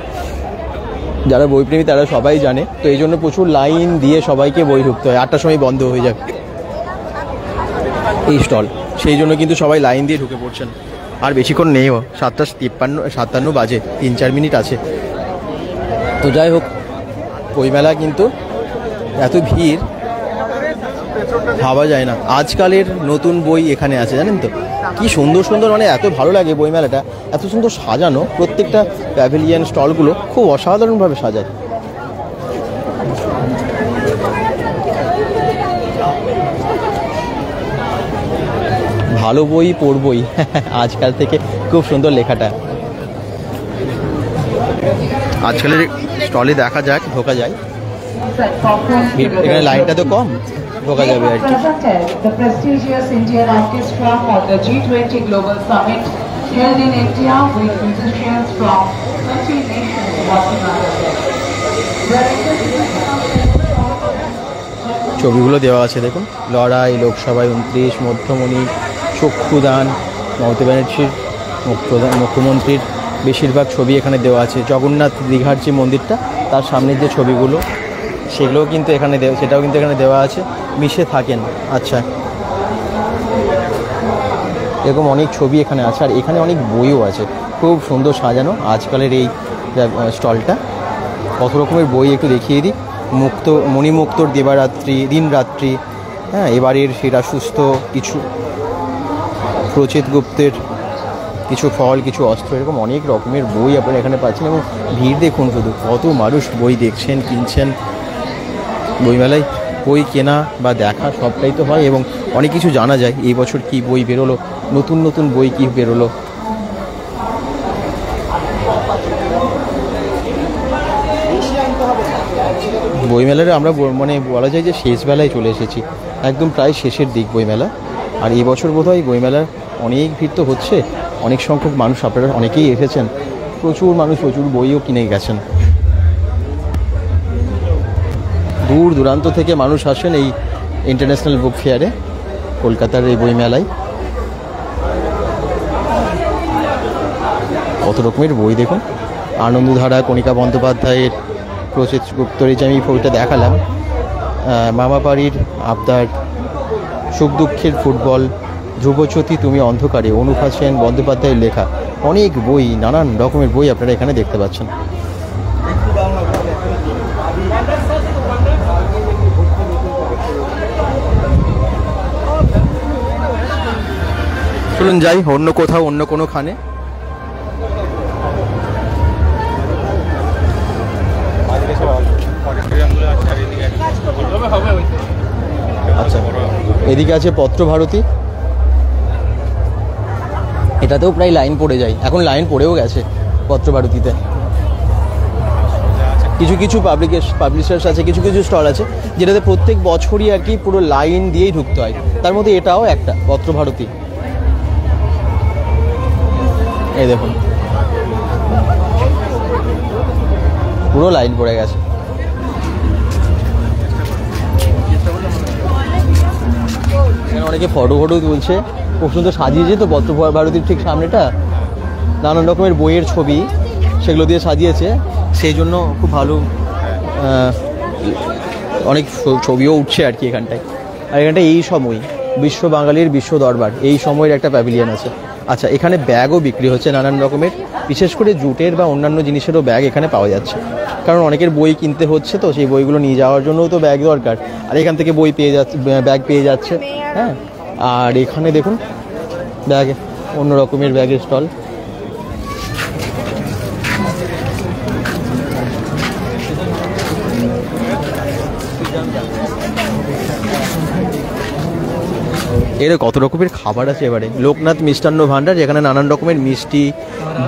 যারা বইপ্রেমী তারা সবাই জানে, তো এই জন্য প্রচুর লাইন দিয়ে সবাইকে বই ঢুকতে হয়। 8টার সময় বন্ধ হয়ে যাবে এই স্টল, সেই জন্য কিন্তু সবাই লাইন দিয়ে ঢুকে পড়ছেন। আর বেশিক্ষণ নেইও, 7:57 বাজে, 3-4 মিনিট আছে। তো যাই হোক, বইমেলা কিন্তু এত ভিড় ভাবা যায় না। আজকালের নতুন বই এখানে আছে জানেন তো, কি সুন্দর সুন্দর, মানে এত ভালো লাগে বইমেলাটা, এত সুন্দর সাজানো। প্রত্যেকটা প্যাভিলিয়ন স্টলগুলো খুব অসাধারণভাবে সাজায়। ভালো বই পড়বই আজকাল থেকে, খুব সুন্দর লেখাটা। আজকালের স্টলে দেখা যাক, ঢোকা যায়। এখানে লাইনটা তো কম, ঢোকা যাবে আর কি। The prestigious Indian Orchestra for the G20 Global Summit held in India with musicians from 20 nations ছবিগুলো দেওয়া আছে দেখুন। লড়াই, লোকসভায় 29, মধ্যমণি, চক্ষুদান, মমতা ব্যানার্জির মুখ্যমন্ত্রীর বেশিরভাগ ছবি এখানে দেওয়া আছে। জগন্নাথ দীঘার যে মন্দিরটা, তার সামনের যে ছবিগুলো, সেগুলোও কিন্তু এখানে সেটাও কিন্তু এখানে দেওয়া আছে। মিশে থাকেন, আচ্ছা, এরকম অনেক ছবি এখানে আছে। আর এখানে অনেক বইও আছে, খুব সুন্দর সাজানো আজকালের এই স্টলটা। কত রকমের বই একটু দেখিয়ে দিই। মণিমুক্তর দেবারাত্রি, দিনরাত্রি, হ্যাঁ, এবারের সেরা সুস্থ কিছু, প্রচিত গুপ্তের কিছু ফল, কিছু অস্ত্র, এরকম অনেক রকমের বই আপনারা এখানে পাচ্ছেন। এবং ভিড় দেখুন শুধু, কত মানুষ বই দেখছেন, কিনছেন। বইমেলায় বই কেনা বা দেখা সবটাই তো হয়, এবং অনেক কিছু জানা যায়। এই বছর কি বই বেরোলো, নতুন নতুন বই কি বেরোলো। বইমেলার আমরা মানে বলা যায় যে শেষ বেলায় চলে এসেছি, একদম প্রায় শেষের দিক বইমেলা। আর এই বছর বোধহয় বইমেলার অনেক ভিড় তো হচ্ছে, অনেক সংখ্যক মানুষ, আপনারা অনেকেই এসেছেন, প্রচুর মানুষ, প্রচুর বইও কিনে গেছেন। দূর দূরান্ত থেকে মানুষ আসেন এই ইন্টারন্যাশনাল বুক ফেয়ারে, কলকাতার এই বইমেলায়। কত রকমের বই দেখুন। আনন্দধারা, কণিকা বন্দ্যোপাধ্যায়ের, প্রচিত গুপ্তর, এই যে আমি বইটা দেখালাম, মামাবাড়ির আবদার, সুখ দুঃখের ফুটবল, ধ্রুবজ্যোতি তুমি অন্ধকারে, অনুভা সেন বন্দ্যোপাধ্যায়ের লেখা অনেক বই, নানান রকমের বই আপনারা এখানে দেখতে পাচ্ছেন। চলুন যাই অন্য কোথাও, অন্য কোনো খানে। আচ্ছা, এদিকে আছে পত্রভারতী, এটাতেও প্রায় লাইন পড়ে যায়, এখন লাইন পড়েও গেছে পত্রভারতীতে। কিছু কিছু পাবলিশার্স আছে, কিছু কিছু স্টল আছে যেটাতে প্রত্যেক বছরই আর কি পুরো লাইন দিয়েই ঢুকতে হয়, তার মধ্যে এটাও একটা পত্রভারতী। এই দেখুন পুরো লাইন পড়ে গেছে। এখানে অনেকে ফটো তুলছে, খুব সুন্দর সাজিয়েছে তো পত্রভারতীর ঠিক সামনেটা, নানান রকমের বইয়ের ছবি সেগুলো দিয়ে সাজিয়েছে, সেই জন্য খুব ভালো অনেক ছবিও উঠছে আর কি এখানটায়। আর এখানটায় এই সময় বিশ্ব বাঙালির বিশ্ব দরবার, এই সময়ের একটা প্যাভিলিয়ন আছে। আচ্ছা, এখানে ব্যাগও বিক্রি হচ্ছে নানান রকমের, বিশেষ করে জুটের বা অন্যান্য জিনিসেরও ব্যাগ এখানে পাওয়া যাচ্ছে, কারণ অনেকের বই কিনতে হচ্ছে তো সেই বইগুলো নিয়ে যাওয়ার জন্যও তো ব্যাগ দরকার, আর এখান থেকে বই পেয়ে যাচ্ছে, ব্যাগ পেয়ে যাচ্ছে। হ্যাঁ, আর এখানে দেখুন ব্যাগ, অন্য রকমের ব্যাগের স্টল। এর কত রকমের খাবার আছে এবারে। লোকনাথ মিষ্টান্ন ভাণ্ডার, যেখানে নানান রকমের মিষ্টি,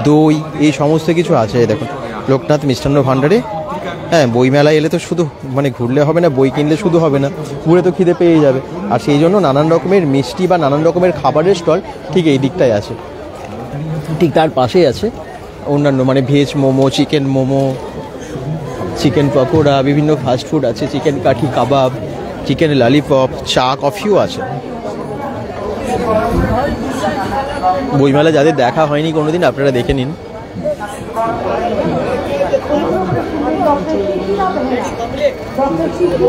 দই, এই সমস্ত কিছু আছে। দেখুন লোকনাথ মিষ্টান্ন ভাণ্ডারে, হ্যাঁ, বইমেলায় এলে তো শুধু মানে ঘুরলে হবে না, বই কিনলে শুধু হবে না, ঘুরে তো খিদে পেয়ে যাবে, আর সেই জন্য নানান রকমের মিষ্টি বা নানান রকমের খাবারের স্টল ঠিক এই দিকটায় আছে। ঠিক তার পাশেই আছে অন্যান্য মানে veg momo, chicken momo, chicken pakora, বিভিন্ন ফাস্টফুড আছে, চিকেন কাঠি কাবাব, চিকেন ললিপপ, চা কফিও আছে। বইমেলা যাদের দেখা হয়নি কোনোদিন, আপনারা দেখে নিন।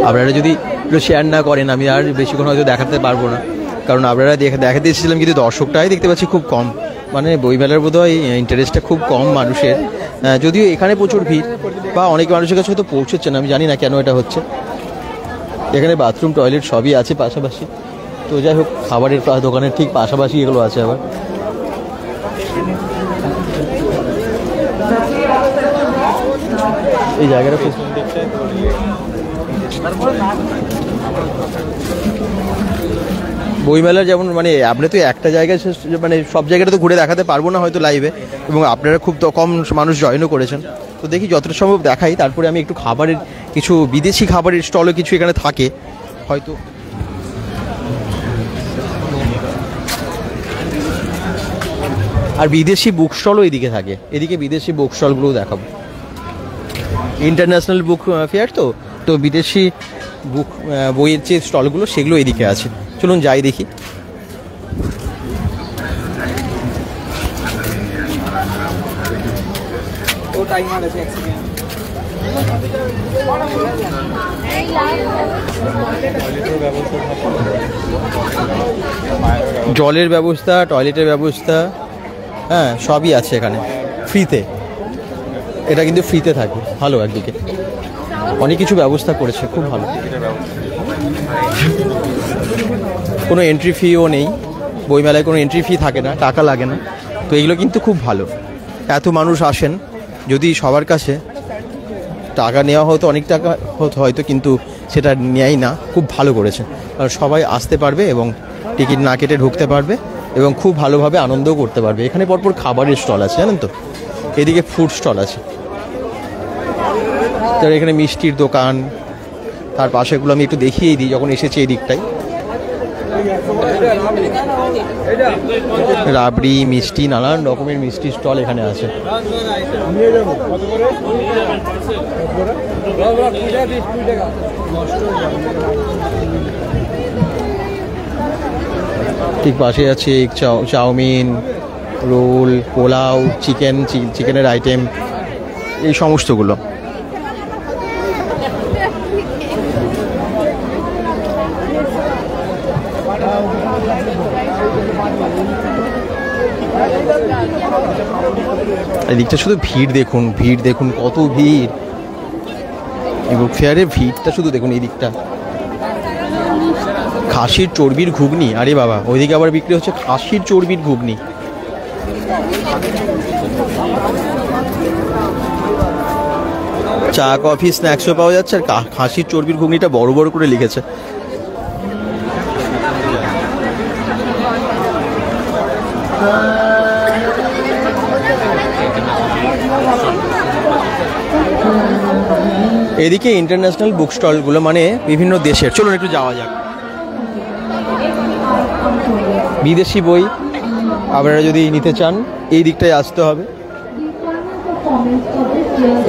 আপনারা যদি একটু শেয়ার না করেন, আমি আর বেশিক্ষণ হয়তো দেখাতে পারবো না, কারণ আপনারা দেখাতে এসেছিলাম কিন্তু দর্শকটাই দেখতে পাচ্ছি খুব কম, মানে বইমেলার বোধহয় ইন্টারেস্টটা খুব কম মানুষের, যদিও এখানে প্রচুর ভিড় বা অনেক মানুষের কাছে হয়তো পৌঁছচ্ছে না, আমি জানি না কেন এটা হচ্ছে। এখানে বাথরুম টয়লেট সবই আছে পাশাপাশি, তো যাই হোক খাবারের দোকানের ঠিক পাশাপাশি এগুলো আছে আবার। এই জায়গাটা খুব বইমেলার যেমন মানে আপনি তো একটা জায়গায় মানে সব জায়গাটা তো ঘুরে দেখাতে পারবো না হয়তো লাইভে, এবং আপনারা খুব কম মানুষ জয়েনও করেছেন, তো দেখি যতটা সম্ভব দেখাই। তারপরে আমি একটু খাবারের কিছু বিদেশি খাবারের স্টলও কিছু এখানে থাকে হয়তো। আর বিদেশি বুক স্টলও এদিকে থাকে, এদিকে বিদেশি বুক স্টলগুলোও দেখাবো। ইন্টারন্যাশনাল বুক ফেয়ার তো বিদেশি বুক বইয়ের যে স্টলগুলো সেগুলো এদিকে আছে। চলুন যাই দেখি। জলের ব্যবস্থা, টয়লেটের ব্যবস্থা, হ্যাঁ সবই আছে এখানে ফ্রিতে। এটা কিন্তু ফ্রিতে থাকে, ভালো একদিকে অনেক কিছু ব্যবস্থা করেছে, খুব ভালো। কোনো এন্ট্রি ফিও নেই বইমেলায়, কোনো এন্ট্রি ফি থাকে না, টাকা লাগে না, তো এগুলো কিন্তু খুব ভালো। এত মানুষ আসেন, যদি সবার কাছে টাকা নেওয়া হতো অনেক টাকা হতো হয়তো, কিন্তু সেটা নেয়ই না, খুব ভালো করেছে। কারণ সবাই আসতে পারবে এবং টিকিট না কেটে ঢুকতে পারবে এবং খুব ভালোভাবে আনন্দও করতে পারবে। এখানে পরপর খাবারের স্টল আছে জানেন তো, এদিকে ফুড স্টল আছে, তার এখানে মিষ্টির দোকান, তার পাশেগুলো আমি একটু দেখিয়েই দিই যখন এসেছি এই দিকটায়। রাবড়ি, মিষ্টি, নানান রকমের মিষ্টির স্টল এখানে আছে। ঠিক পাশে আছে চাউমিন, রোল, পোলাও, চিকেনের আইটেম, এই সমস্তগুলো। এদিকটা শুধু ভিড় দেখুন, ভিড় দেখুন, কত ভিড়। এই বুক ফেয়ারের ভিড়টা শুধু দেখুন। এই দিকটা খাসির চর্বির ঘুগনি, আরে বাবা, ওইদিকে আবার বিক্রি হচ্ছে খাসির চর্বির ঘুগনি। চা কফি স্ন্যাক্সও পাওয়া যাচ্ছে, আর খাসির চর্বির ঘুগনিটা বড় বড় করে লিখেছে। এদিকে ইন্টারন্যাশনাল বুক স্টলগুলো, মানে বিভিন্ন দেশের। চলুন একটু যাওয়া যাক। বিদেশি বই আপনারা যদি নিতে চান এই দিকটায় আসতে হবে।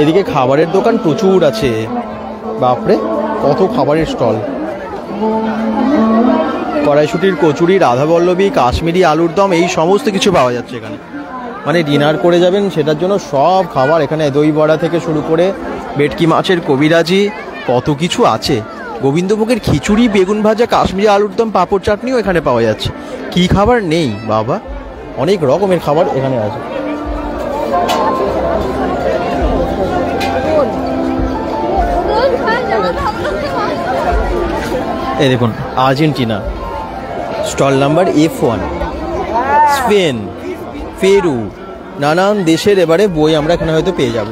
এদিকে খাবারের দোকান প্রচুর আছে, বাপরে কত খাবারের স্টল। কড়াইশুটির কচুরি, রাধাবল্লভী, কাশ্মীরি আলুর দম, এই সমস্ত কিছু পাওয়া যাচ্ছে এখানে। মানে ডিনার করে যাবেন সেটার জন্য সব খাবার এখানে, দই বড়া থেকে শুরু করে ভেটকি মাছের কবিরাজি, কত কিছু আছে। গোবিন্দভোগের খিচুড়ি, বেগুন ভাজা, কাশ্মীরি আলুর দম, পাঁপড় চাটনিও এখানে পাওয়া যাচ্ছে। কি খাবার নেই বাবা, অনেক রকমের খাবার এখানে আছে। এই দেখুন Argentina, stall number F1। Spain, Peru, নানান দেশের এবারে বই আমরা এখানে হয়তো পেয়ে যাব।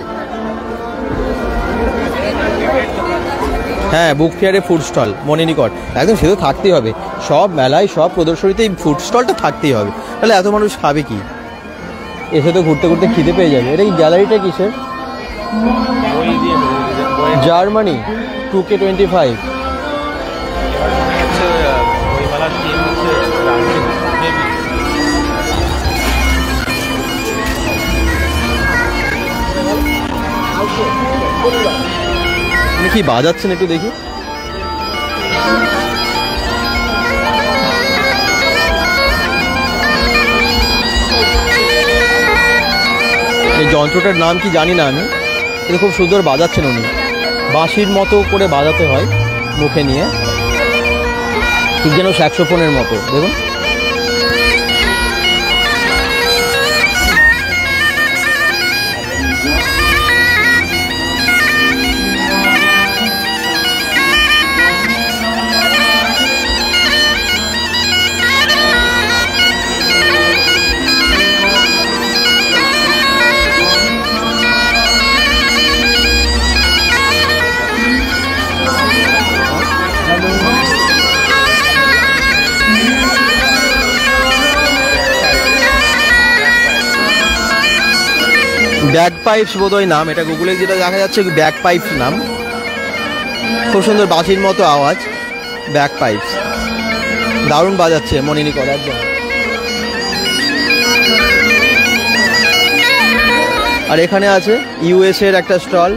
হ্যাঁ, বুক ফেয়ারে ফুড স্টল মনে নিকট, একদম সে তো থাকতেই হবে। সব মেলায়, সব প্রদর্শনীতে এই ফুড স্টলটা থাকতেই হবে, তাহলে এত মানুষ খাবে কি? এসে তো ঘুরতে ঘুরতে খিদে পেয়ে যাবে। এটা এই গ্যালারিটা কিসের? Germany 2K25। কি বাজাচ্ছেন একটু দেখি। এই যন্ত্রটার নাম কি জানি না আমি, কিন্তু খুব সুন্দর বাজাচ্ছেন উনি। বাঁশির মতো করে বাজাতে হয় মুখে নিয়ে, ঠিক যেন স্যাক্সোফোনের মতো। দেখুন ব্যাক পাইপস বোধহয় নাম, এটা গুগলে যেটা দেখা যাচ্ছে ব্যাক পাইপস নাম। খুব সুন্দর বাঁশির মতো আওয়াজ, ব্যাক পাইপস। দারুণ বাজাচ্ছে মনিনী করার জন্য। আর এখানে আছে ইউএস এর একটা স্টল।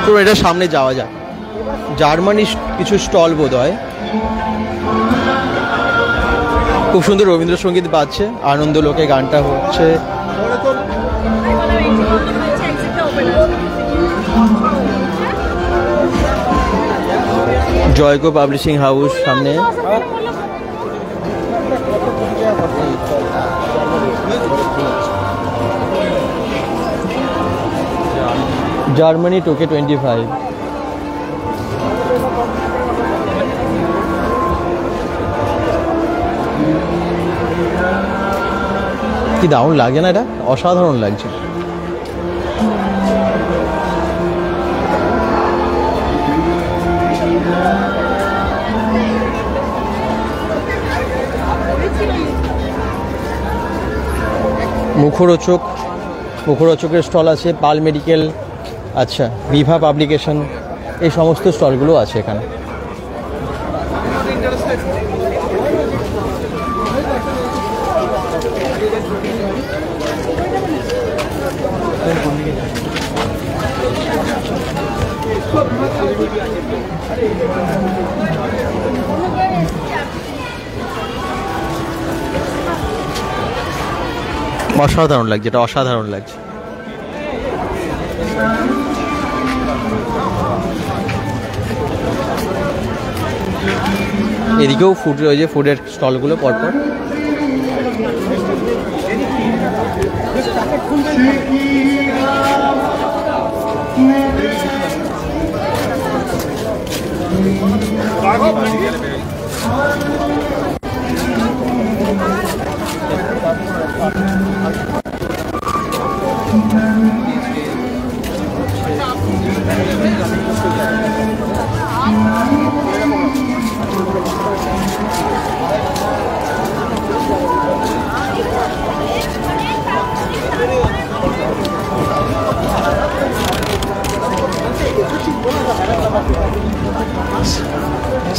তো এটা সামনে যাওয়া যায়। জার্মানির কিছু স্টল বোধ হয়। খুব সুন্দর রবীন্দ্রসঙ্গীত বাজছে, আনন্দ লোকে গানটা হচ্ছে। জয়কো পাবলিশিং হাউস সামনে। Germany 2K25। কি দারুণ লাগে না, এটা অসাধারণ লাগছে। মুখরোচকের স্টল আছে, পাল মেডিকেল, আচ্ছা বিভা পাবলিকেশন, এই সমস্ত স্টলগুলো আছে এখানে। অসাধারণ লাগছে, এটা অসাধারণ লাগছে। এদিকেও ফুড, ওই যে ফুডের স্টলগুলো পরপর।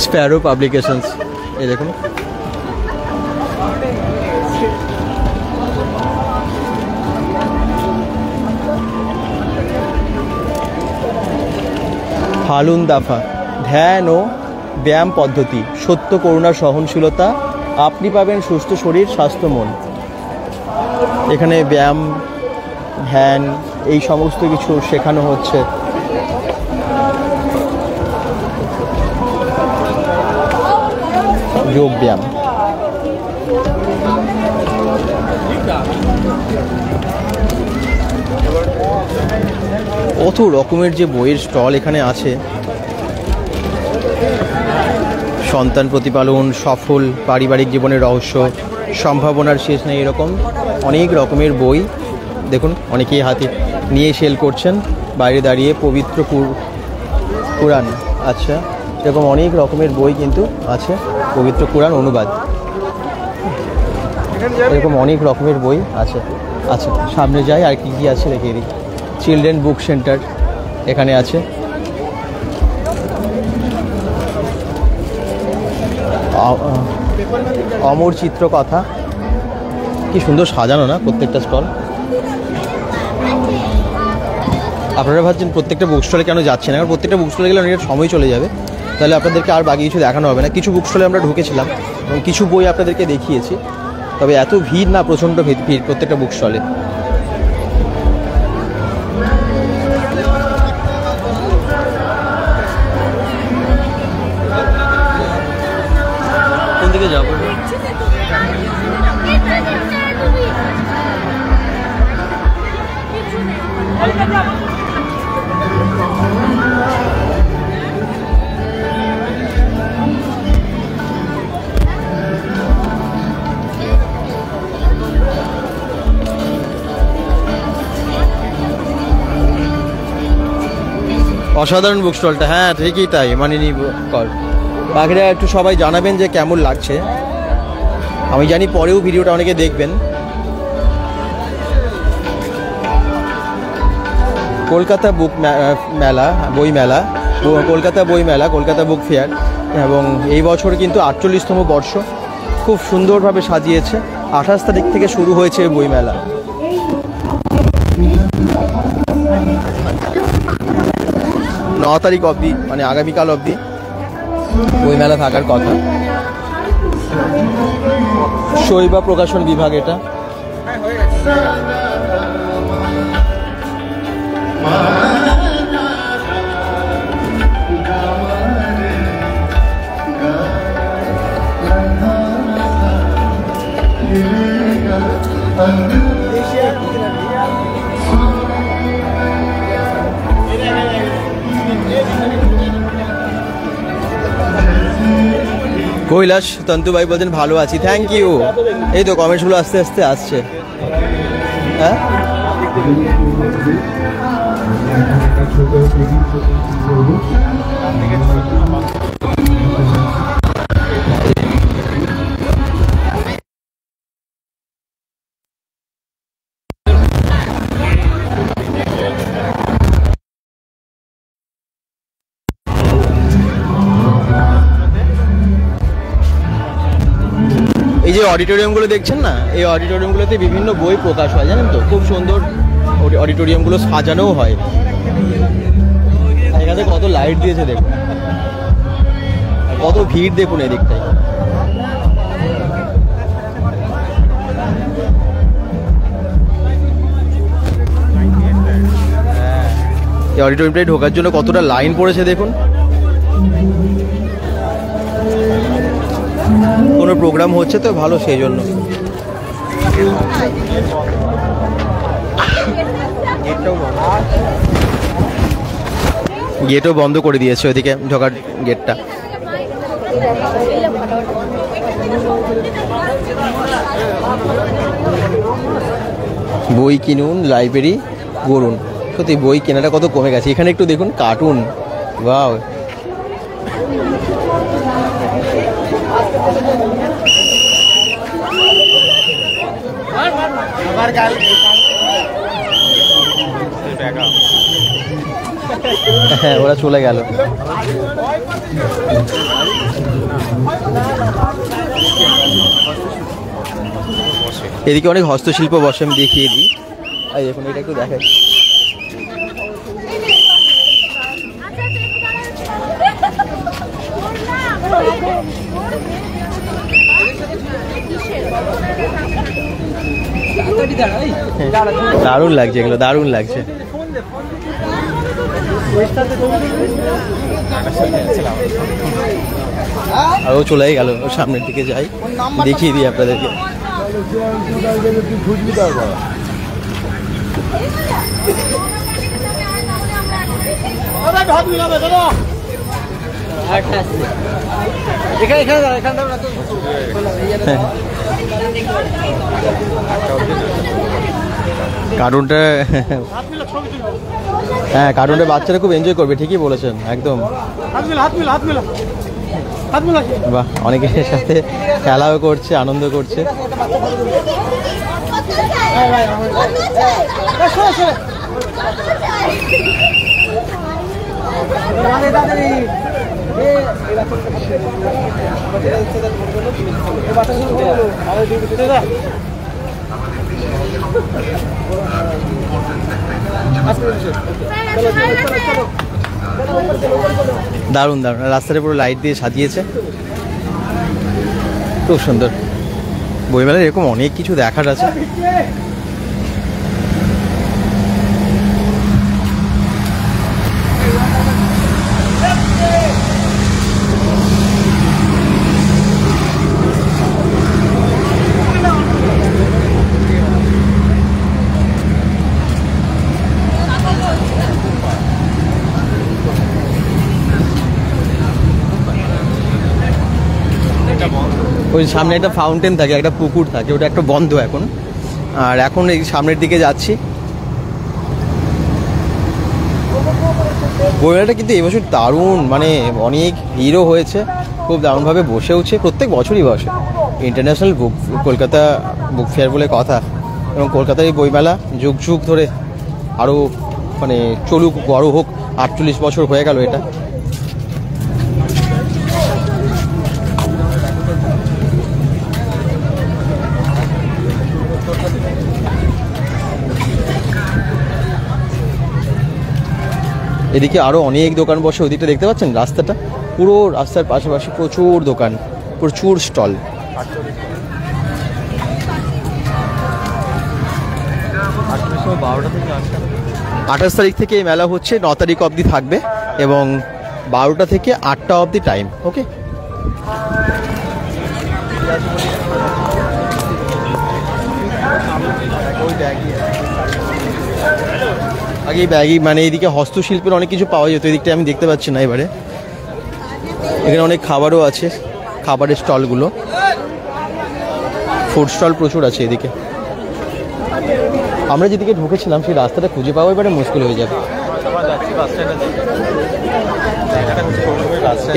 স্প্যারো পাবলিকেশনস, এই দেখুন। ফালুন দাফা, ধ্যান ও ব্যায়াম পদ্ধতি, সত্য, করুণা, সহনশীলতা, আপনি পাবেন সুস্থ শরীর, স্বাস্থ্য মন। এখানে ব্যায়াম, ধ্যান, এই সমস্ত কিছু শেখানো হচ্ছে। যোগ ব্যায়াম। কত রকমের যে বইয়ের স্টল এখানে আছে। সন্তান প্রতিপালন, সফল পারিবারিক জীবনের রহস্য, সম্ভাবনার শেষ নেই, এরকম অনেক রকমের বই। দেখুন অনেকেই হাতে নিয়ে সেল করছেন, বাইরে দাঁড়িয়ে। পবিত্র কুরআন, আচ্ছা, এরকম অনেক রকমের বই কিন্তু আছে। পবিত্র কুরআন অনুবাদ, এরকম অনেক রকমের বই আছে। আচ্ছা, সামনে যাই, আর কি কি আছে দেখে দিই। চিলড্রেন বুক সেন্টার এখানে আছে। অমর চিত্র কথা, কি সুন্দর সাজানো না প্রত্যেকটা স্টল। আপনারা ভাবছেন প্রত্যেকটা বুক স্টলে কেন যাচ্ছেন, এখন প্রত্যেকটা বুক স্টলে গেলে অনেকটা সময় চলে যাবে, তাহলে আপনাদেরকে আর বাকি কিছু দেখানো হবে না। কিছু বুক স্টলে আমরা ঢুকেছিলাম এবং কিছু বই আপনাদেরকে দেখিয়েছি, তবে এত ভিড় না, প্রচণ্ড ভিড় প্রত্যেকটা বুক স্টলে। কোন দিকে যাবো? অসাধারণ বুক স্টলটা, হ্যাঁ ঠিকই তাই, মানিনি কল। বাকিরা একটু সবাই জানাবেন যে কেমন লাগছে। আমি জানি পরেও ভিডিওটা অনেকে দেখবেন। কলকাতা বুক মেলা, বই মেলা, কলকাতা বই মেলা, কলকাতা বুক ফেয়ার, এবং এই বছর কিন্তু 48তম বর্ষ। খুব সুন্দরভাবে সাজিয়েছে। 28 তারিখ থেকে শুরু হয়েছে বই মেলা। 9 তারিখ অবধি, মানে আগামীকাল অবধি বইমেলা থাকার কথা। শৈবা প্রকাশন বিভাগ এটা। কৈলাস তন্তুভাই বলছেন ভালো আছি, থ্যাংক ইউ। এই তো কমেন্টসগুলো আস্তে আস্তে আসছে। হ্যাঁ, এই যে অডিটোরিয়ামগুলো দেখছেন না, এই অডিটোরিয়ামগুলোতে বিভিন্ন বই প্রকাশ হয়, জানেন তো। খুব সুন্দর অডিটোরিয়ামগুলো সাজানোও হয়। এখানে কত লাইট দিয়েছে দেখুন। কত ভিড় দেখুন এদিকটায়। এই অডিটোরিয়ামটায় ঢোকার জন্য কতটা লাইন পড়েছে দেখুন। কোনো প্রোগ্রাম হচ্ছে তো ভালো, সেই জন্য। গেটও বন্ধ করে দিয়েছে ওইদিকে ঢোকার গেটটা। বই কিনুন, লাইব্রেরি করুন। সত্যি বই কেনাটা কত কমে গেছে। এখানে একটু দেখুন কার্টুন, ওয়াও। হ্যাঁ, ওরা চলে গেল। এদিকে অনেক হস্তশিল্প বসে, আমি দেখিয়ে দিই। এই দেখুন, এটা একটু দেখাই। দারুণ লাগছে এগুলো, দারুণ লাগছে। আরও চলে গেল, সামনের দিকে যাই, দেখিয়ে দিই আপনাদেরকে। কার্টুনটা, হ্যাঁ কার্টুনটা বাচ্চারা খুব এনজয় করবে, ঠিকই বলেছেন একদম। বাহ, অনেকের সাথে খেলাও করছে, আনন্দ করছে। দারুণ দারুণ, রাস্তাটা পুরো লাইট দিয়ে সাজিয়েছে, খুব সুন্দর। বইমেলায় এরকম অনেক কিছু দেখার আছে। ওই সামনে একটা ফাউন্টেন থাকে, একটা পুকুর থাকে, ওটা একটা বন্ধ এখন। আর এখন এই সামনের দিকে যাচ্ছি। বইমেলাটা কিন্তু এবছর দারুণ, মানে অনেক ভিড়ও হয়েছে, খুব দারুণভাবে বসেওছে। প্রত্যেক বছরই বসে, ইন্টারন্যাশনাল বুক কলকাতা বুক ফেয়ার বলে কথা। এবং কলকাতার এই বইমেলা যুগ যুগ ধরে আরও মানে চলুক, বড় হোক। 48 বছর হয়ে গেল এটা। এদিকে আরও অনেক দোকান বসে, ওদিকটা দেখতে পাচ্ছেন রাস্তাটা, পুরো রাস্তার পাশাপাশি প্রচুর দোকান, প্রচুর স্টল। 28 তারিখ থেকে এই মেলা হচ্ছে, 9 তারিখ অবধি থাকবে এবং 12টা থেকে 8টা অবধি টাইম। ওকে, আগে ব্যাগি মানে এইদিকে হস্তশিল্পের অনেক কিছু পাওয়া যেত, এদিকটা আমি দেখতে পাচ্ছি না। এবারে এখানে অনেক খাবারও আছে, খাবারের স্টলগুলো, ফুড স্টল প্রচুর আছে এদিকে। আমরা যেদিকে ঢুকেছিলাম সেই রাস্তাটা খুঁজে পাওয়া এবারে মুশকিল হয়ে যাবে।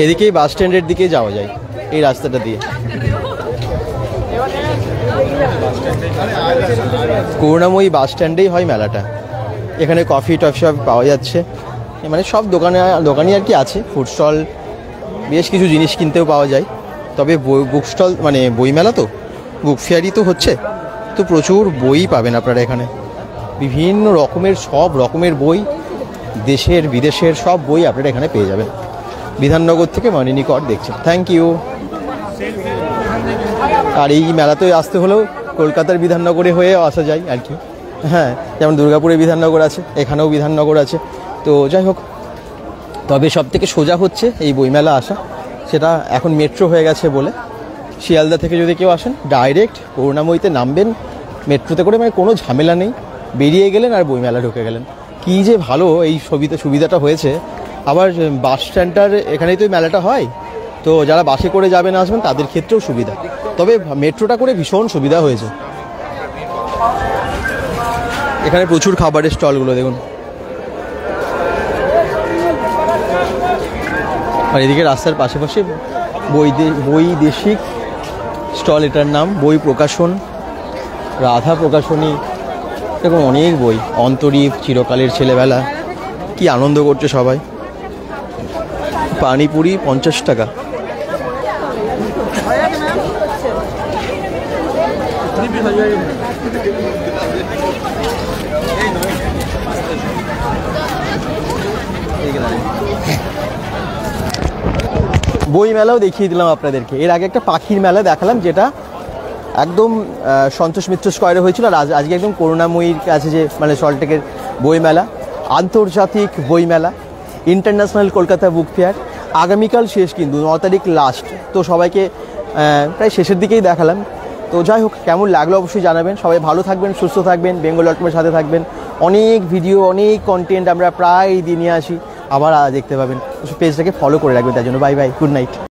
এদিকেই বাস স্ট্যান্ডের দিকে যাওয়া যায়, এই রাস্তাটা দিয়ে। করুণাময়ী বাস স্ট্যান্ডেই হয় মেলাটা। এখানে কফি টফি সব পাওয়া যাচ্ছে, মানে সব দোকানই আর কি আছে। ফুড স্টল, বেশ কিছু জিনিস কিনতেও পাওয়া যায়। তবে বুক স্টল মানে বইমেলা তো, বুক ফেয়ারই তো হচ্ছে, তো প্রচুর বই পাবেন আপনারা এখানে। বিভিন্ন রকমের, সব রকমের বই, দেশের বিদেশের সব বই আপনারা এখানে পেয়ে যাবেন। বিধাননগর থেকে মানিনী কর দেখছেন। Thank you. আর এই মেলাতে আসতে হলেও কলকাতার বিধাননগরে হয়ে আসা যায় আর কি। হ্যাঁ, যেমন দুর্গাপুরে বিধাননগর আছে, এখানেও বিধাননগর আছে। তো যাই হোক, তবে সব থেকে সোজা হচ্ছে এই বইমেলা আসা, সেটা এখন মেট্রো হয়ে গেছে বলে। শিয়ালদা থেকে যদি কেউ আসেন ডাইরেক্ট করুণাময়ীতে নামবেন মেট্রোতে করে, মানে কোনো ঝামেলা নেই, বেরিয়ে গেলেন আর বইমেলা ঢুকে গেলেন। কী যে ভালো এই সুবিধাটা হয়েছে। আবার বাস স্ট্যান্ডটার এখানেই তো মেলাটা হয়, তো যারা বাসে করে যাবেন আসবেন তাদের ক্ষেত্রেও সুবিধা। তবে মেট্রোটা করে ভীষণ সুবিধা হয়েছে। এখানে প্রচুর খাবারের স্টলগুলো দেখুন। আর এদিকে রাস্তার পাশাপাশি বৈদেশিক স্টল, এটার নাম বই প্রকাশন, রাধা প্রকাশনী, এরকম অনেক বই। অন্তরীপ, চিরকালের ছেলেবেলা, কি আনন্দ করছে সবাই। পানিপুরি 50 টাকা। বই মেলাও দেখিয়ে দিলাম আপনাদেরকে। এর আগে একটা পাখির মেলা দেখালাম, যেটা একদম সন্তোষ মিত্র স্কোয়ারে হয়েছিল। আর আজকে একদম করুণাময়ীর কাছে যে মানে সল্টলেকের বই মেলা, আন্তর্জাতিক বই মেলা, ইন্টারন্যাশনাল কলকাতা বুক ফেয়ার। আগামীকাল শেষ, কিন্তু 9 তারিখ লাস্ট। তো সবাইকে প্রায় শেষের দিকেই দেখালাম। তো যাই হোক, কেমন লাগলো অবশ্যই জানাবেন। সবাই ভালো থাকবেন, সুস্থ থাকবেন, bengal.com-এর সাথে থাকবেন। অনেক ভিডিও, অনেক কন্টেন্ট আমরা প্রায় দিনে আসি, আবার দেখতে পাবেন। পেজটাকে ফলো করে রাখবেন। তার জন্য বাই বাই, গুড নাইট।